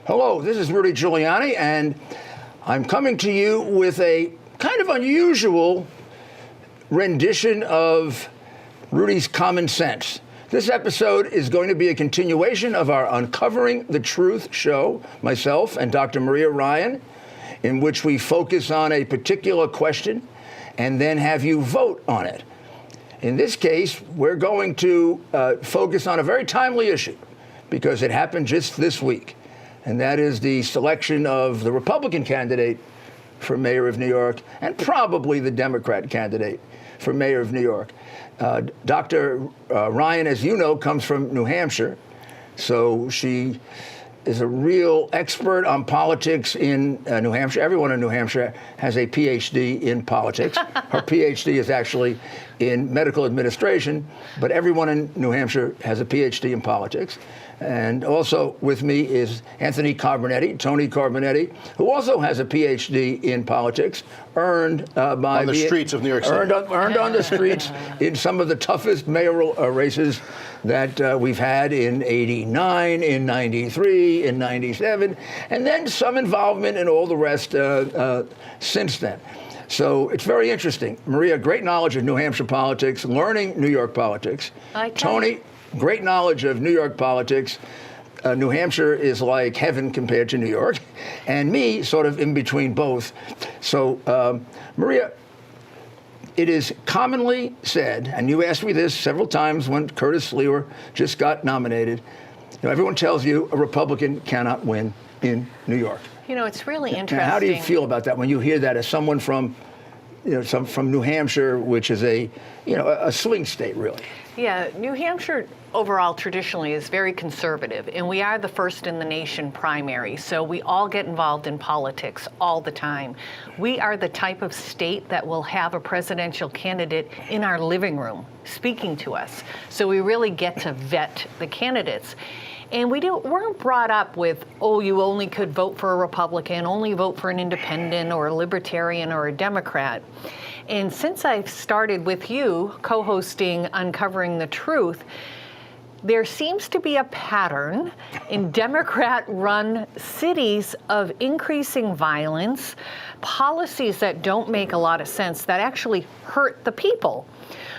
Hello, this is Rudy Giuliani, and I'm coming to you with a kind of unusual rendition of Rudy's Common Sense. This episode is going to be a continuation of our Uncovering the Truth show, myself and Dr. Maria Ryan, in which we focus on a particular question and then have you vote on it. In this case, we're going to focus on a very timely issue because it happened just this week, and that is the selection of the Republican candidate for mayor of New York and probably the Democrat candidate for mayor of New York. Dr. Ryan, as you know, comes from New Hampshire, so she is a real expert on politics in New Hampshire. Everyone in New Hampshire has a PhD in politics. Her PhD is actually in medical administration, but everyone in New Hampshire has a PhD in politics. And also with me is Tony Carbonetti, who also has a PhD in politics, earned by on the streets of New York City. Earned on the streets in some of the toughest mayoral races that we've had in '89, in '93, in '97, and then some involvement in all the rest since then. So it's very interesting. Maria, great knowledge of New Hampshire politics, learning New York politics. Tony, great knowledge of New York politics. New Hampshire is like heaven compared to New York, and me sort of in between both. So, Maria, it is commonly said, and you asked me this several times when Curtis Sliwa just got nominated, everyone tells you a Republican cannot win in New York. You know, it's really interesting. Now, how do you feel about that when you hear that as someone from, from New Hampshire, which is a swing state, really? Yeah, New Hampshire overall traditionally is very conservative, and we are the first in the nation primary, so we all get involved in politics all the time. We are the type of state that will have a presidential candidate in our living room speaking to us, so we really get to vet the candidates. And weren't brought up with, you only could vote for a Republican, only vote for an independent or a libertarian or a Democrat. And since I've started with you co-hosting Uncovering the Truth, there seems to be a pattern in Democrat-run cities of increasing violence, policies that don't make a lot of sense, that actually hurt the people.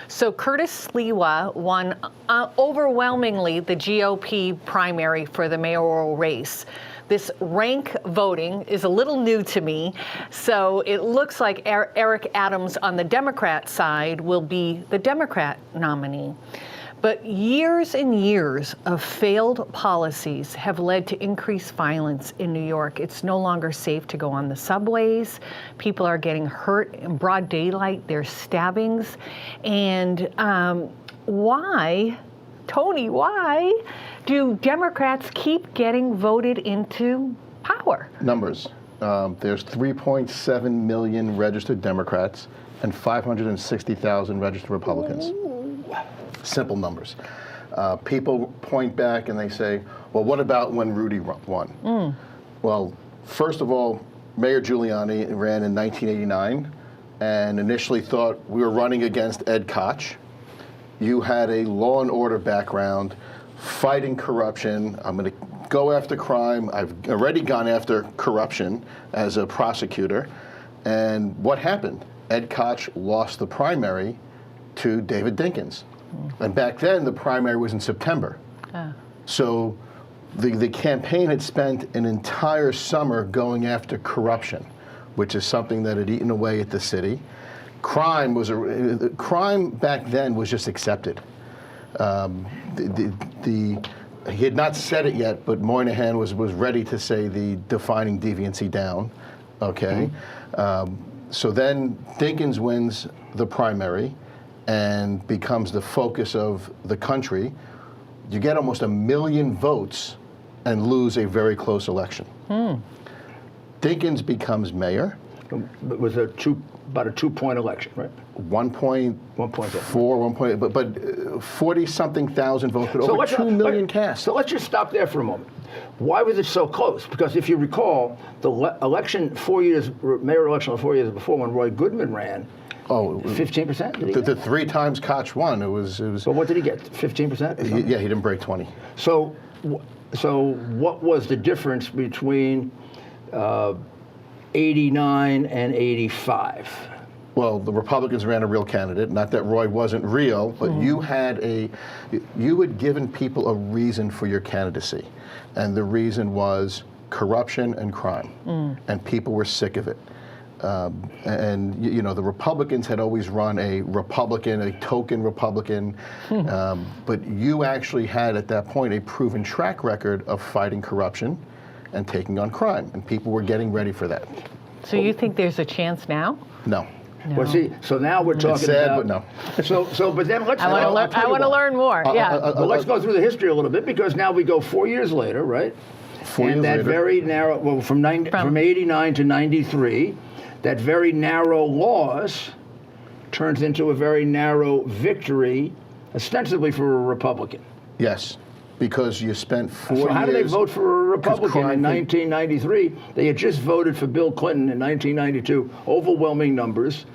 So Curtis Sliwa won overwhelmingly the GOP primary for the mayoral race. This rank voting is a little new to me, so it looks like Eric Adams on the Democrat side will be the Democrat nominee. But years and years of failed policies have led to increased violence in New York. It's no longer safe to go on the subways. People are getting hurt in broad daylight. There's stabbings. And why do Democrats keep getting voted into power? Numbers. There's 3.7 million registered Democrats and 560,000 registered Republicans. Simple numbers. People point back and they say, well, what about when Rudy won? Well, first of all, Mayor Giuliani ran in 1989 and initially thought we were running against Ed Koch. You had a law and order background, fighting corruption. I'm going to go after crime. I've already gone after corruption as a prosecutor. And what happened? Ed Koch lost the primary to David Dinkins. And back then, the primary was in September. So the campaign had spent an entire summer going after corruption, which is something that had eaten away at the city. Crime back then was just accepted. He had not said it yet, but Moynihan was ready to say the defining deviancy down. Okay, so then Dinkins wins the primary and becomes the focus of the country. You get almost 1 million votes and lose a very close election. Dinkins becomes mayor. It was about a 2-point election, right? 1.4, 1 but 40-something thousand votes, but over 2 million cast. So let's just stop there for a moment. Why was it so close? Because if you recall, the election 4 years, mayor election 4 years before, when Roy Goodman ran, 15%? The 3 times Koch won, it was. So what did he get, 15%? Yeah, he didn't break 20. So so what was the difference between 89 and 85? Well, the Republicans ran a real candidate. Not that Roy wasn't real, but you had given people a reason for your candidacy, and the reason was corruption and crime, and people were sick of it. And the Republicans had always run a token Republican, but you actually had at that point a proven track record of fighting corruption and taking on crime, and people were getting ready for that. So you think there's a chance now? No. No. Well, see, so now we're talking It's sad, about. but no. But then let's. I want to learn more. Yeah. Well, let's go through the history a little bit, because now we go 4 years later, right? 4 years and that later. very narrow, well, from 89 to 93, that very narrow loss turns into a very narrow victory, ostensibly for a Republican. Yes, because you spent 4 years. So how do they vote for a Republican in crime- 1993? They had just voted for Bill Clinton in 1992, overwhelming numbers,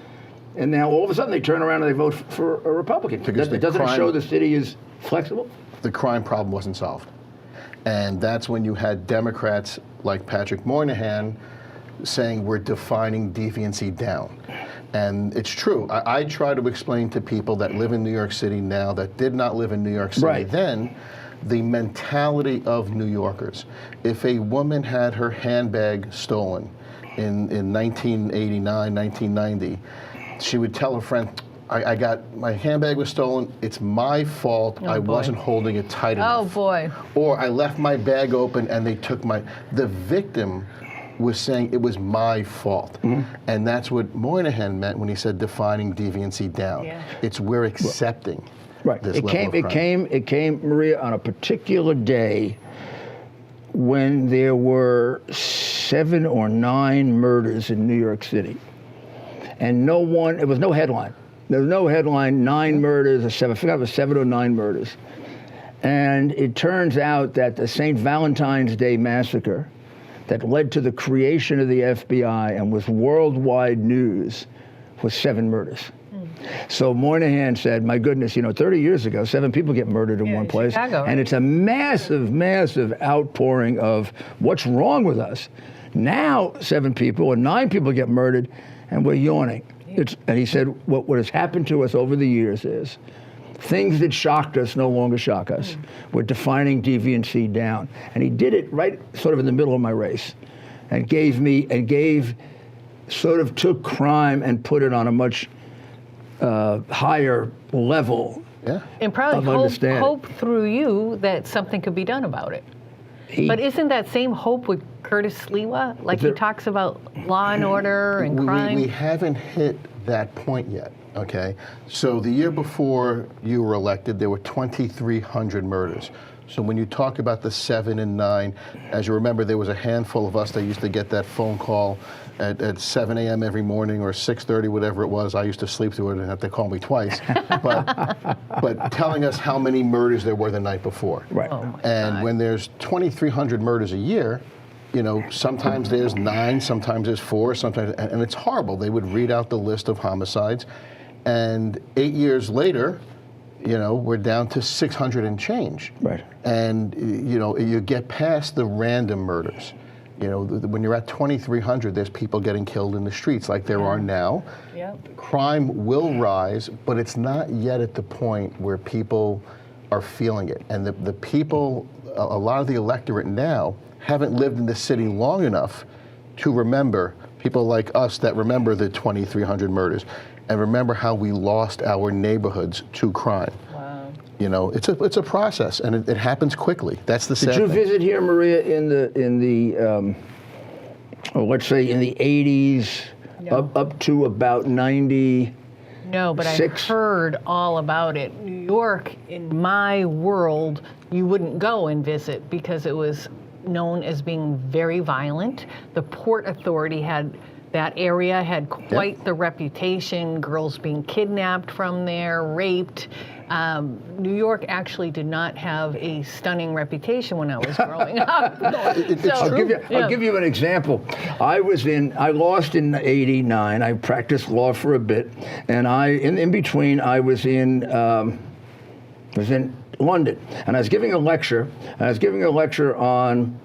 and now all of a sudden they turn around and they vote for a Republican. Because Doesn't it show the city is flexible? The crime problem wasn't solved. And that's when you had Democrats like Patrick Moynihan saying we're defining deviancy down. And it's true. I try to explain to people that live in New York City now that did not live in New York City Right. then, the mentality of New Yorkers. If a woman had her handbag stolen in 1989, 1990, she would tell her friend, I got, my handbag was stolen, it's my fault, I boy. wasn't holding it tight enough. Oh boy. Or I left my bag open and they took the victim was saying it was my fault. And that's what Moynihan meant when he said defining deviancy down. Yeah. It's we're accepting Right. this It level of crime. came, Maria, on a particular day when there were 7 or 9 murders in New York City. And it was no headline. There was no headline, 9 murders, or 7, I forgot it was 7 or 9 murders. And it turns out that the St. Valentine's Day massacre that led to the creation of the FBI and was worldwide news was 7 murders. So Moynihan said, my goodness, 30 years ago, 7 people get murdered in one in place. Chicago, right? And it's a massive, massive outpouring of what's wrong with us. Now 7 people or 9 people get murdered and we're yawning. And he said, what has happened to us over the years is things that shocked us no longer shock us. We're defining deviancy down. And he did it right sort of in the middle of my race and took crime and put it on a much higher level. Yeah. And probably of understanding. hope through you that something could be done about it. But isn't that same hope with Curtis Sliwa? Like he talks about law and order and crime. We haven't hit that point yet, okay? So the year before you were elected, there were 2,300 murders. So when you talk about the 7 and 9, as you remember, there was a handful of us that used to get that phone call at 7 a.m. every morning or 6:30, whatever it was. I used to sleep through it and have to call me twice. but telling us how many murders there were the night before. Right. Oh my And God. when there's 2,300 murders a year, sometimes there's 9, sometimes there's 4, sometimes, and it's horrible. They would read out the list of homicides, and 8 years later, we're down to 600 and change. Right. And, you get past the random murders. When you're at 2,300, there's people getting killed in the streets like there are now. Yep. Crime will rise, but it's not yet at the point where people are feeling it. And the people, a lot of the electorate now, haven't lived in the city long enough to remember, people like us that remember the 2,300 murders and remember how we lost our neighborhoods to crime. Wow. It's a process, and it happens quickly. That's the sad Did you thing. visit here, Maria, in the let's say in the 80s, No. up to about 90? No, but I've 6. heard all about it. New York, in my world, you wouldn't go and visit because it was known as being very violent. The Port Authority that area had quite the reputation, girls being kidnapped from there, raped. New York actually did not have a stunning reputation when I was growing up. I'll give you an example. I lost in '89. I practiced law for a bit, and in between I was in London, and I was giving a lecture. On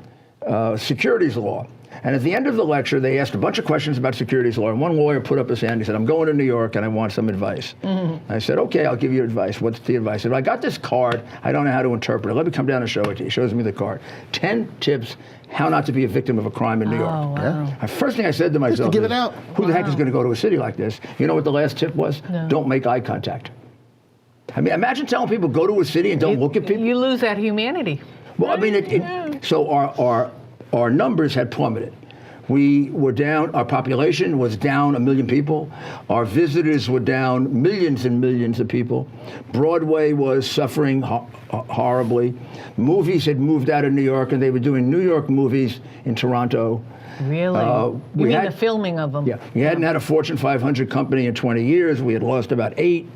securities law. And at the end of the lecture, they asked a bunch of questions about securities law. And one lawyer put up his hand. He said, "I'm going to New York and I want some advice." I said, "Okay, I'll give you advice. What's the advice?" He said, "I got this card. I don't know how to interpret it. Let me come down and show it to you." He shows me the card. 10 tips how not to be a victim of a crime in New York. Wow. Yeah. First thing I said to myself give is, it out. who the heck is going to go to a city like this? You know what the last tip was? No. Don't make eye contact. I mean, imagine telling people go to a city and don't look at people. You lose that humanity. Well, I mean, so our numbers had plummeted. We were down, our population was down 1 million people. Our visitors were down millions and millions of people. Broadway was suffering horribly. Movies had moved out of New York and they were doing New York movies in Toronto. Really? You mean the filming of them? Yeah. We hadn't had a Fortune 500 company in 20 years. We had lost about 8.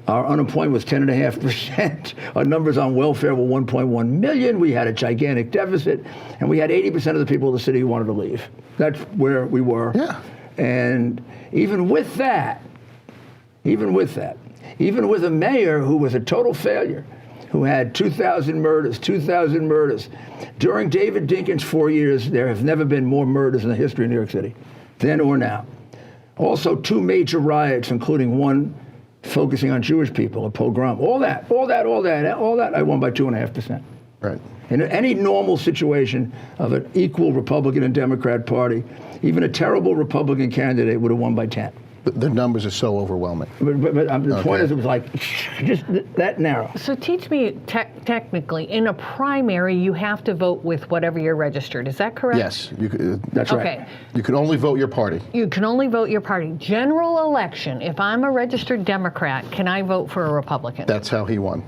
Our unemployment was 10.5%. Our numbers on welfare were 1.1 million. We had a gigantic deficit, and we had 80% of the people in the city who wanted to leave. That's where we were. Yeah. And even with that, even with a mayor who was a total failure, who had 2,000 murders, during David Dinkins' 4 years, there have never been more murders in the history of New York City, then or now. Also, 2 major riots, including one focusing on Jewish people, a pogrom, all that, I won by 2.5%. Right. In any normal situation of an equal Republican and Democrat party, even a terrible Republican candidate would have won by 10. The numbers are so overwhelming. But the point is, it was like just that narrow. So teach me technically, in a primary, you have to vote with whatever you're registered. Is that correct? Yes. That's right. Okay. You can only vote your party. You can only vote your party. General election, if I'm a registered Democrat, can I vote for a Republican? That's how he won.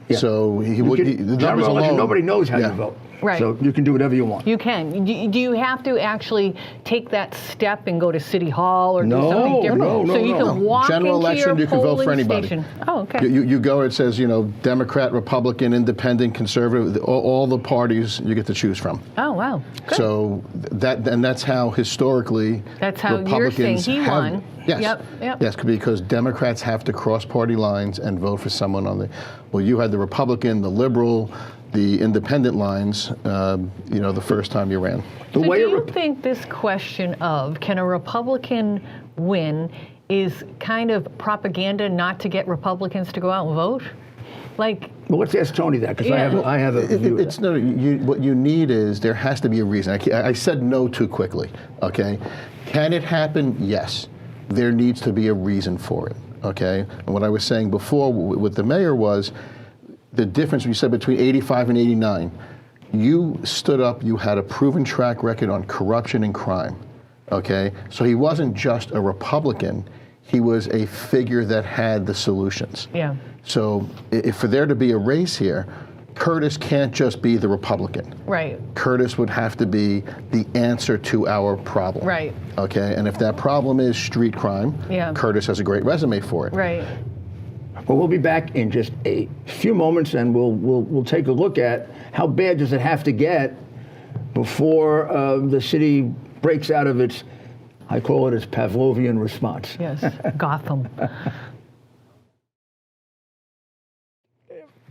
Yeah. So the numbers General election, alone, nobody knows how yeah. you vote. Right. So you can do whatever you want. You can. Do you have to actually take that step and go to City Hall or do No, something different? no, so you no. can walk General into election, your you can vote for polling anybody. station. Oh, okay. You go, it says, Democrat, Republican, Independent, Conservative, all the parties you get to choose from. Oh, wow. Good. So that's how historically That's how Republicans you're saying he have, won. Yes. Yep. Yes, because Democrats have to cross party lines and vote for someone on the. Well, you had the Republican, the Liberal, the Independent lines. The first time you ran. So do you think this question of can a Republican win is kind of propaganda not to get Republicans to go out and vote? Well, let's ask Tony that, because I have a view of that. What you need is there has to be a reason. I said no too quickly. Okay, can it happen? Yes. There needs to be a reason for it. Okay, and what I was saying before with the mayor was the difference you said between 85 and 89. You stood up. You had a proven track record on corruption and crime. Okay, so he wasn't just a Republican. He was a figure that had the solutions. Yeah. So if for there to be a race here, Curtis can't just be the Republican. Right. Curtis would have to be the answer to our problem. Right. Okay, and if that problem is street crime, Curtis has a great resume for it. Right. Well, we'll be back in just a few moments, and we'll take a look at how bad does it have to get before the city breaks out of its, I call it its Pavlovian response. Yes, Gotham.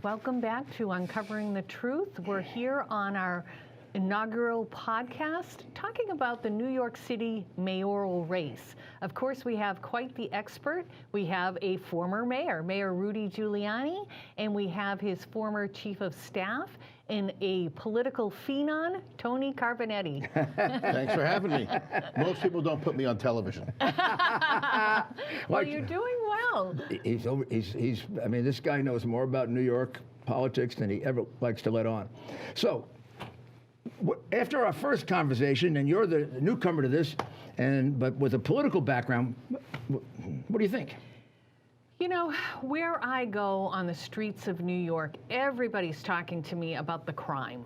Welcome back to Uncovering the Truth. We're here on our inaugural podcast talking about the New York City mayoral race. Of course, we have quite the expert. We have a former mayor, Mayor Rudy Giuliani, and we have his former chief of staff and a political phenom, Tony Carbonetti. Thanks for having me. Most people don't put me on television. Well, you're doing well. I mean, this guy knows more about New York politics than he ever likes to let on. So, after our first conversation, and you're the newcomer to this, but with a political background, what do you think? You know, where I go on the streets of New York, everybody's talking to me about the crime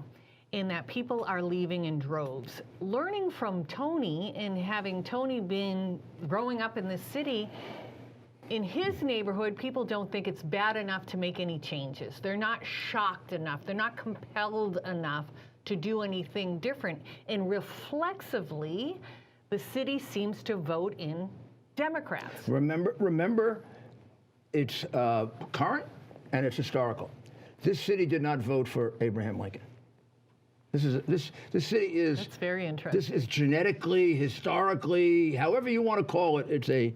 and that people are leaving in droves. Learning from Tony and having Tony been growing up in this city, in his neighborhood, people don't think it's bad enough to make any changes. They're not shocked enough. They're not compelled enough to do anything different. And reflexively, the city seems to vote in Democrats. Remember, it's current and it's historical. this city did not vote for Abraham Lincoln. This city is. That's very interesting. This is genetically, historically, however you want to call it.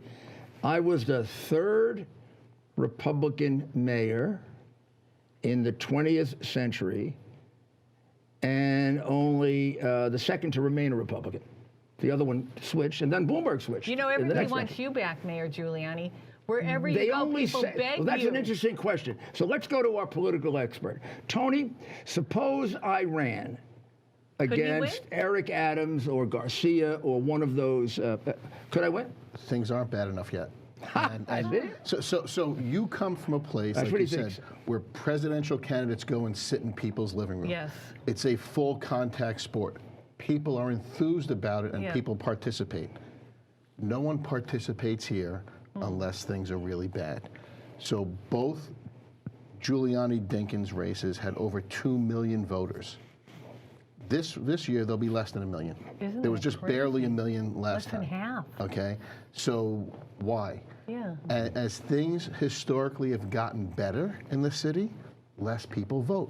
I was the third Republican mayor in the 20th century, and only the second to remain a Republican. The other one switched, and then Bloomberg switched. You know, everybody wants you back, Mayor Giuliani. Wherever you go, people beg you. Well, that's an interesting question. So let's go to our political expert. Tony, suppose I ran against Eric Adams or Garcia or one of those. Could I win? Things aren't bad enough yet. So you come from a place, That's like you said, where presidential candidates go and sit in people's living room. Yes. It's a full contact sport. People are enthused about it, and people participate. No one participates here unless things are really bad. So both Giuliani-Dinkins races had over 2 million voters. This year, there'll be less than 1 million. There was just barely 1 million last time. Less than half. Okay, so why? Yeah. As things historically have gotten better in the city, less people vote.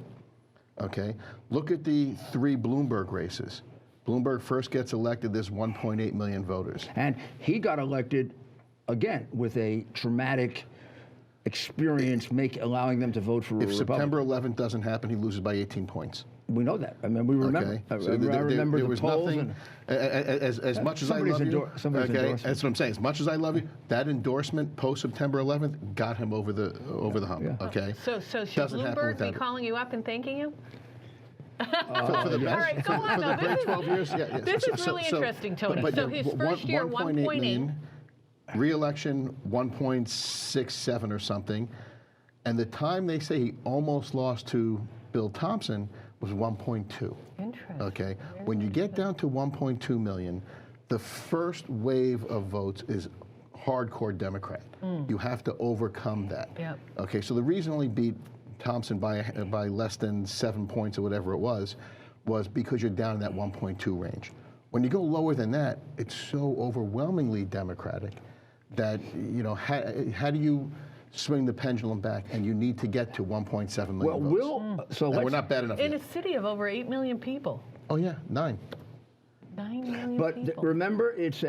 Okay, look at the 3 Bloomberg races. Bloomberg first gets elected, there's 1.8 million voters. And he got elected, again, with a dramatic experience allowing them to vote for a Republican. If September 11th doesn't happen, he loses by 18 points. We know that. I mean, we remember. Okay. I remember there the was polls. nothing, as much as I love you, okay, that's what I'm saying. As much as I love you, that endorsement post September 11th got him over the hump. Yeah. Okay. So should Doesn't happen Bloomberg be without it. calling you up and thanking you? For the best. All right, go on. For the No, great 12 years. Yeah. This is really interesting, Tony. But So his first year, 1.8 million, re-election 1.67 or something, and the time they say he almost lost to Bill Thompson was 1.2. Interesting. Okay, when you get down to 1.2 million, the first wave of votes is hardcore Democrat. You have to overcome that. Yep. Okay, so the reason only beat Thompson by less than 7 points or whatever it was because you're down in that 1.2 range. When you go lower than that, it's so overwhelmingly Democratic that, you know, how do you swing the pendulum back, and you need to get to 1.7 million votes. And we're not bad enough in yet. a city of over 8 million people. Oh yeah, 9. 9 million But people. remember, it's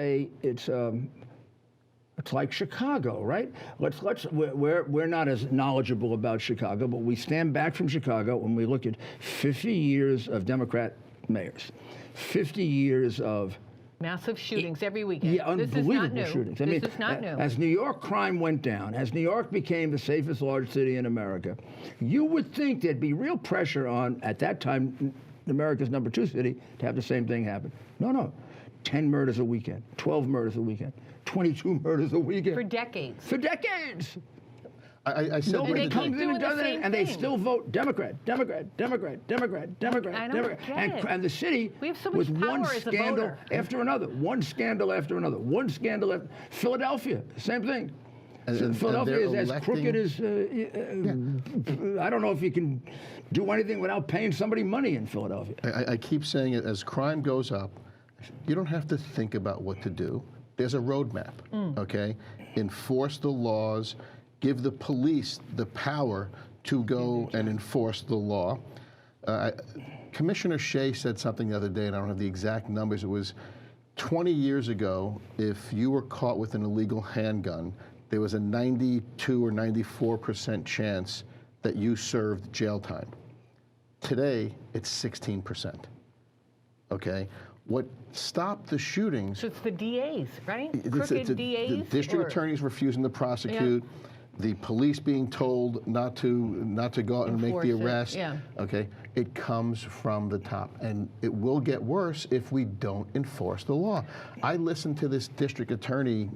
like Chicago, right? We're not as knowledgeable about Chicago, but we stand back from Chicago when we look at 50 years of Democrat mayors, 50 years of Massive shootings every weekend. Yeah, unbelievable shootings. I mean, this is not new. As New York crime went down, as New York became the safest large city in America, you would think there'd be real pressure on, at that time, America's number 2 city, to have the same thing happen. No. 10 murders a weekend, 12 murders a weekend, 22 murders a weekend. For decades. For decades. I said And they Nobody keep comes in doing and the does it, same and they thing. still vote Democrat, Democrat, Democrat, Democrat, Democrat, I don't Democrat. get it. And the city We have so much was one power as a scandal voter. after another, one scandal after another, one scandal after. Philadelphia, same thing. And Philadelphia they're is as electing- crooked as, I don't know if you can do anything without paying somebody money in Philadelphia. I keep saying it, as crime goes up, you don't have to think about what to do. There's a roadmap, okay? Enforce the laws, give the police the power to go and enforce the law. Commissioner Shea said something the other day, and I don't have the exact numbers. It was 20 years ago, if you were caught with an illegal handgun, there was a 92 or 94% chance that you served jail time. Today, it's 16%. Okay? What stopped the shootings? So it's the DAs, right? It's Crooked the DAs? district or- attorneys refusing to prosecute, the police being told not to go out and make the Enforce it, arrest. yeah. Okay, it comes from the top, and it will get worse if we don't enforce the law. I listened to this district attorney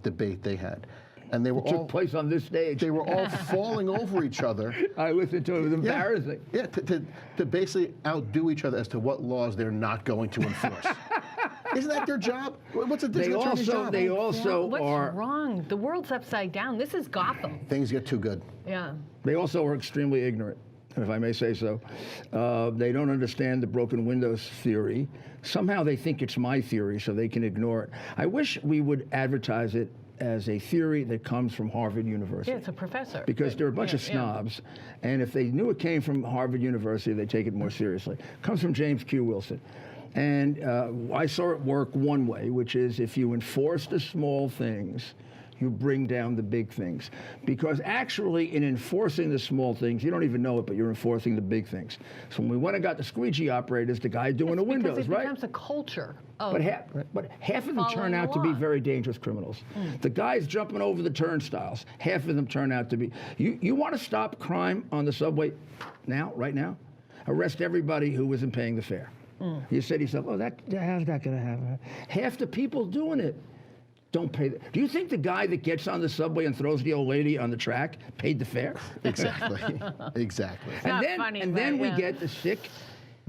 debate they had, and they were all Took place on this stage. they were all falling over each other. I listened to it. It was embarrassing. Yeah, to basically outdo each other as to what laws they're not going to enforce. Isn't that their job? What's a district attorney's job? They also What's are. wrong? The world's upside down. This is Gotham. Things get too good. Yeah. They also are extremely ignorant, if I may say so. They don't understand the broken windows theory. Somehow they think it's my theory, so they can ignore it. I wish we would advertise it as a theory that comes from Harvard University. Yeah, it's a professor. Because they're a bunch of snobs, and if they knew it came from Harvard University, they take it more seriously. It comes from James Q. Wilson. And I saw it work one way, which is if you enforce the small things, you bring down the big things. Because actually, in enforcing the small things, you don't even know it, but you're enforcing the big things. So when we went and got the squeegee operators, the guy doing the windows, because it right? becomes a culture of But half of them turn following out the to be law. very dangerous criminals. The guys jumping over the turnstiles, half of them turn out to be. You want to stop crime on the subway now, right now? Arrest everybody who isn't paying the fare. You say to yourself, oh, how's that going to happen? Half the people doing it don't pay. Do you think the guy that gets on the subway and throws the old lady on the track paid the fare? Exactly. Exactly. not funny, and then but, we get the sick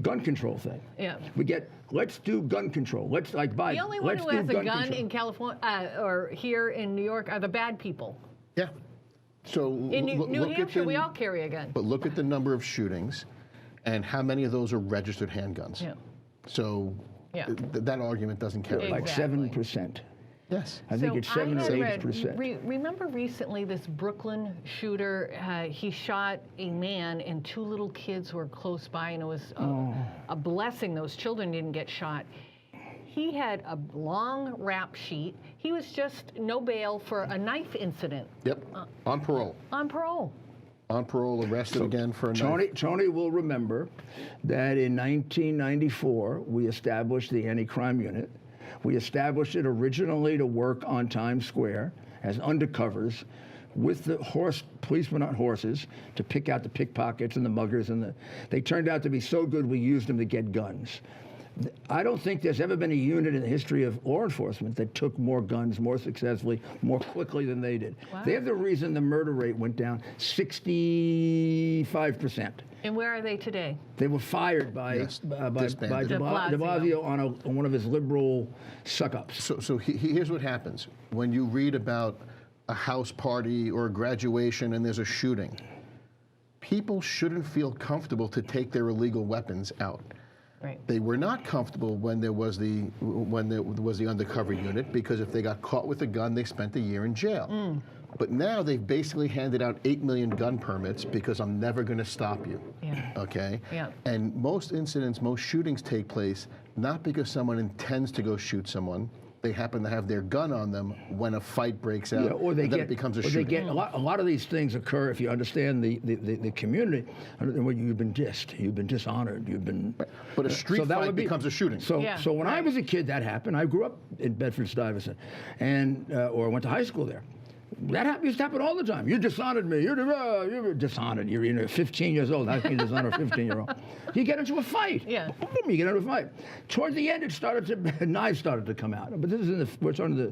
gun control thing. Yeah. We get, let's do gun control. Let's, like Biden. The only one let's who do has a gun control. in California or here in New York are the bad people. Yeah. So In New look at Hampshire, we all carry a gun. But look at the number of shootings, and how many of those are registered handguns. Yeah. So Yeah. that argument doesn't carry. Like Exactly. 7%. Yes. I think it's 7 or 8%. Remember recently this Brooklyn shooter? He shot a man and two little kids who were close by, and it was a blessing those children didn't get shot. He had a long rap sheet. He was just no bail for a knife incident. Yep. On parole. On parole. On parole, arrested again for a knife. Tony will remember that in 1994, we established the anti-crime unit. We established it originally to work on Times Square as undercovers with the policemen on horses to pick out the pickpockets and the muggers. They turned out to be so good we used them to get guns. I don't think there's ever been a unit in the history of law enforcement that took more guns more successfully, more quickly than they did. Wow. They're the reason the murder rate went down 65%. And where are they today? They were fired by Disbanded. de Blasio on one of his liberal suck-ups. So here's what happens. When you read about a house party or a graduation and there's a shooting, people shouldn't feel comfortable to take their illegal weapons out. Right. They were not comfortable when there was the undercover unit, because if they got caught with a gun, they spent a year in jail. But now they've basically handed out 8 million gun permits because I'm never going to stop you. Yeah. Okay? Yeah. And most incidents, most shootings take place not because someone intends to go shoot someone. They happen to have their gun on them when a fight breaks out, Or they and then get, it becomes a or shooting. they get a lot of these things occur if you understand the community. Well, you've been dissed, you've been dishonored, you've been. But a street that fight would be, becomes a shooting. So Yeah, when I right. was a kid, that happened. I grew up in Bedford-Stuyvesant, and or I went to high school there. That used to happen all the time. You dishonored me. You're dishonored. You're 15 years old. How can you dishonor a 15-year-old? You get into a fight. Yeah. Boom, you get into a fight. Toward the end, knives started to come out. But this is we're starting the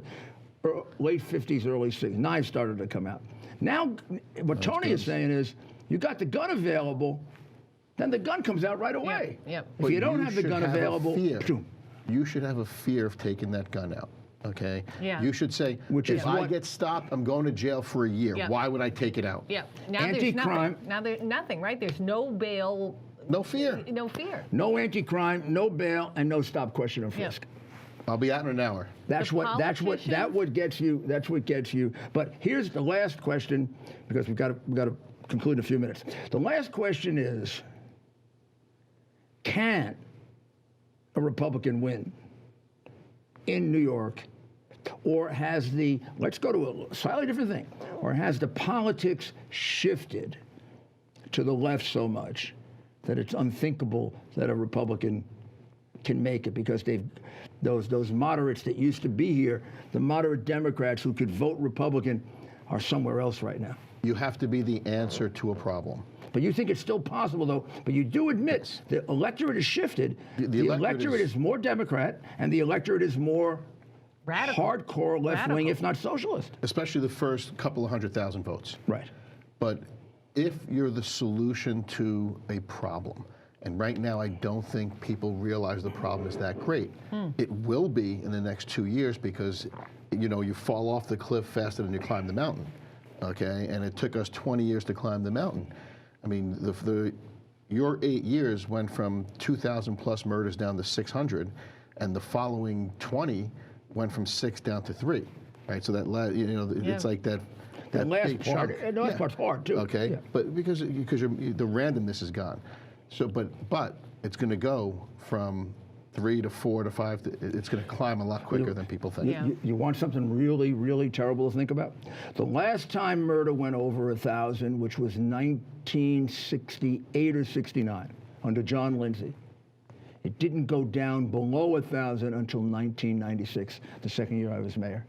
late 50s, early 60s. Knives started to come out. Now, what Tony is saying is, you got the gun available, then the gun comes out right away. Yep. If you don't have the gun available, you should have a fear of taking that gun out. Okay. Yeah. You should say, if I get stopped, I'm going to jail for a year. Yeah. Why would I take it out? Yeah. Now Anti-crime. there's nothing. Now there's nothing, right? There's no bail. No fear. No fear. no anti-crime, no bail, and no stop, question, and frisk. I'll be out in an hour. That's what gets you. That's what gets you. But here's the last question, because we've got to conclude in a few minutes. The last question is: can a Republican win in New York, or has let's go to a slightly different thing, or has the politics shifted to the left so much that it's unthinkable that a Republican can make it, because those moderates that used to be here, the moderate Democrats who could vote Republican, are somewhere else right now. You have to be the answer to a problem. But you think it's still possible, though. But you do admit the electorate has shifted. The electorate is more Democrat, and the electorate is more Radical. hardcore left-wing, if not socialist. Especially the first couple of 100,000 votes. Right. But if you're the solution to a problem, and right now I don't think people realize the problem is that great. It will be in the next 2 years, because you fall off the cliff faster than you climb the mountain. Okay, and it took us 20 years to climb the mountain. I mean, your 8 years went from 2,000 plus murders down to 600, and the following 20 went from 6 down to 3. right? So that it's like that. The That last big part, chunk. and the last part's hard too. Okay, Yeah. but because the randomness is gone, so but it's going to go from 3 to 4 to 5. It's going to climb a lot quicker than people think. Yeah. You want something really, really terrible to think about? The last time murder went over 1,000, which was 1968 or 69, under John Lindsay. It didn't go down below 1,000 until 1996, the second year I was mayor.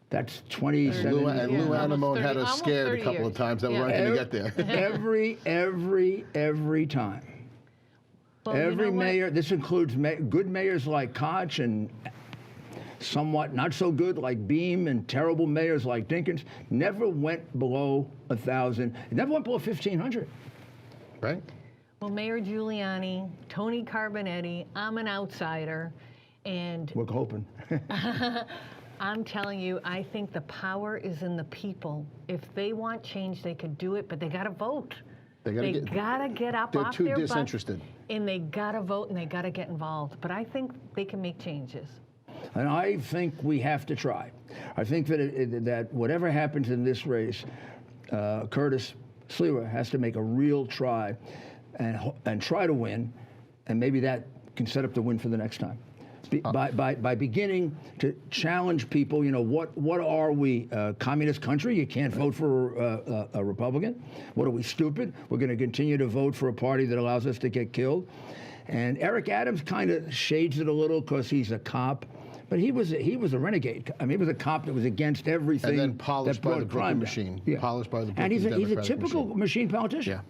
That's 27 Lou years. Anemone had us almost scared a 30 couple of years. times that we weren't going to get there. every time. Well, you Every know what? mayor, this includes good mayors like Koch and somewhat not so good like Beam and terrible mayors like Dinkins, never went below 1,000. It never went below 1,500. Right? Well, Mayor Giuliani, Tony Carbonetti, I'm an outsider, and We're hoping. I'm telling you, I think the power is in the people. If they want change, they could do it, but they got to vote. They gotta get up They're off too their butts, disinterested. and they gotta vote, and they gotta get involved. But I think they can make changes. And I think we have to try. I think that that whatever happens in this race, Curtis Sliwa has to make a real try and try to win, and maybe that can set up the win for the next time. By beginning to challenge people, what are we, communist country? You can't vote for a Republican. What are we, stupid? We're going to continue to vote for a party that allows us to get killed. And Eric Adams kind of shades it a little because he's a cop, but he was a renegade. I mean, he was a cop that was against everything. And then polished that by the brought crime Brooklyn down. machine. Polished by the Brooklyn And he's a Democratic typical machine politician. Yeah.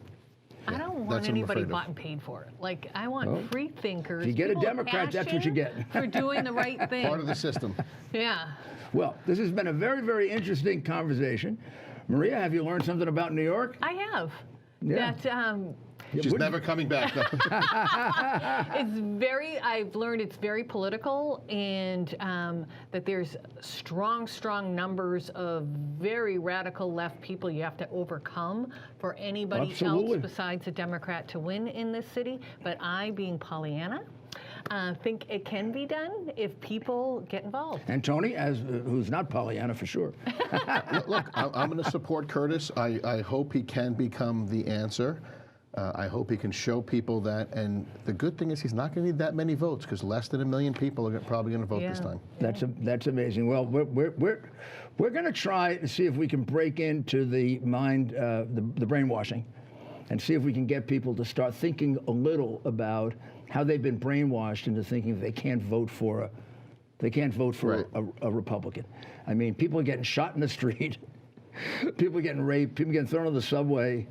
I don't want That's what I'm anybody afraid of. bought and paid for it. Like, I want free thinkers. If you get a people with Democrat, that's what you passion get. for doing the right thing. Part of the system. Yeah. Well, this has been a very, very interesting conversation. Maria, have you learned something about New York? I have. Yeah. That She's never coming back. though. I've learned it's very political, and that there's strong numbers of very radical left people you have to overcome for anybody Absolutely. else besides a Democrat to win in this city. But I, being Pollyanna, think it can be done if people get involved. And Tony, who's not Pollyanna for sure. Look, I'm going to support Curtis. I hope he can become the answer. I hope he can show people that. And the good thing is he's not going to need that many votes because less than 1 million people are probably going to vote this time. That's amazing. Well, we're going to try to see if we can break into the mind, the brainwashing, and see if we can get people to start thinking a little about how they've been brainwashed into thinking they can't vote for a Republican. I mean, people are getting shot in the street, people are getting raped, people are getting thrown on the subway.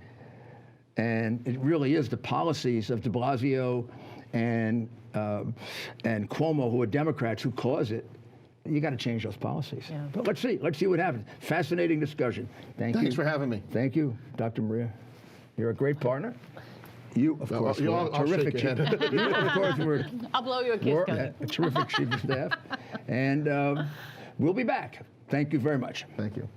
And it really is the policies of de Blasio and Cuomo, who are Democrats, who cause it. You got to change those policies. Yeah. But let's see what happens. Fascinating discussion. Thanks Thanks for having me. Thank you, Dr. Maria. You're a great partner. You, of course, were I'll a terrific shake your chief. hand. You, of course, were I'll blow you a kiss, Gus. a terrific chief of staff. And we'll be back. Thank you very much. Thank you.